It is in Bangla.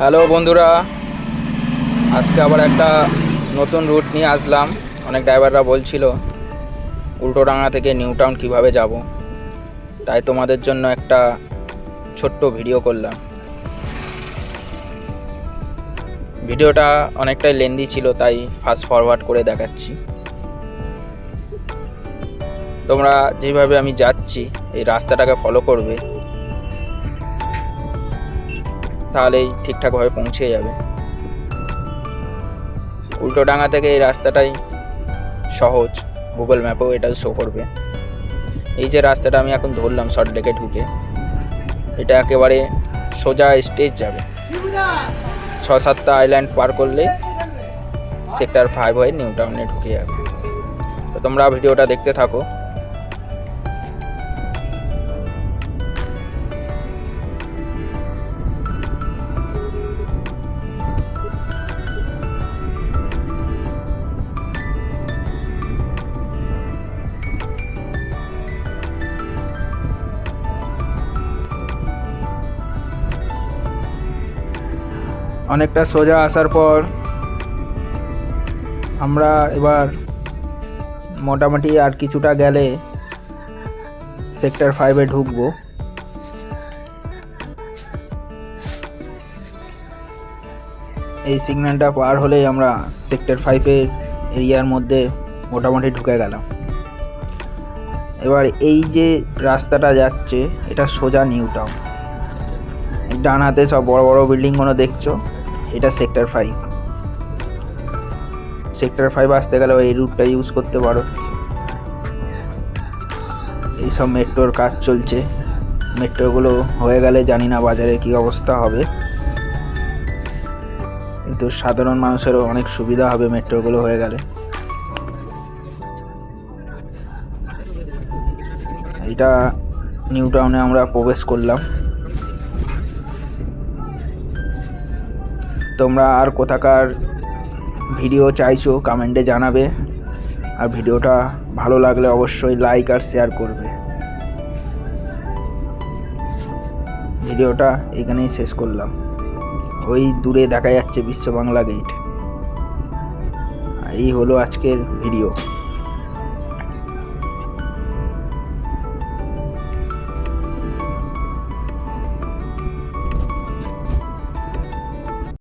হ্যালো বন্ধুরা, আজকে আবার একটা নতুন রুট নিয়ে আসলাম। অনেক ড্রাইভাররা বলছিল উল্টোডাঙা থেকে নিউ টাউন কীভাবে যাব, তাই তোমাদের জন্য একটা ছোট্ট ভিডিও করলাম। ভিডিওটা অনেকটাই লেন্দি ছিল, তাই ফাস্ট ফরওয়ার্ড করে দেখাচ্ছি। তোমরা যেভাবে আমি যাচ্ছি এই রাস্তাটাকে ফলো করবে, তাহলেই ঠিকঠাকভাবে পৌঁছে যাবে। উল্টোডাঙা থেকে এই রাস্তাটাই সহজ, গুগল ম্যাপেও এটা শো করবে। এই যে রাস্তাটা আমি এখন ধরলাম সল্টলেকে ঢুকে, এটা একেবারে সোজা স্টেজ যাবে। 6-7টা আইল্যান্ড পার করলে সেক্টর 5 হয়ে নিউ টাউনে ঢুকে যাবে। তো তোমরা ভিডিওটা দেখতে থাকো। অনেকটা সোজা আসার পর আমরা এবার মোটামুটি আর কিছুটা গেলে সেক্টর 5-এ ঢুকবো। এই সিগন্যালটা পার হলেই আমরা সেক্টর 5-এর এরিয়ার মধ্যে মোটামুটি ঢুকে গেলাম। এবার এই যে রাস্তাটা যাচ্ছে এটা সোজা নিউ টাউন। ডান হাতে সব বড় বড় বিল্ডিংগুলো দেখছো, এটা সেক্টর 5। সেক্টর 5 আসতে গেলে এই রুটটা ইউজ করতে পারো। এইসব মেট্রোর কাজ চলছে, মেট্রোগুলো হয়ে গেলে জানি না বাজারে কি অবস্থা হবে, কিন্তু সাধারণ মানুষেরও অনেক সুবিধা হবে মেট্রোগুলো হয়ে গেলে। এটা নিউ টাউনে আমরা প্রবেশ করলাম। তোমরা আর কোথাকার ভিডিও চাইছো কমেন্টে জানাবে, আর ভিডিওটা ভালো লাগলে অবশ্যই লাইক আর শেয়ার করবে। ভিডিওটা এখানেই শেষ করলাম। ওই দূরে দেখা যাচ্ছে বিশ্ব বাংলা গেট। এই হলো আজকের ভিডিও।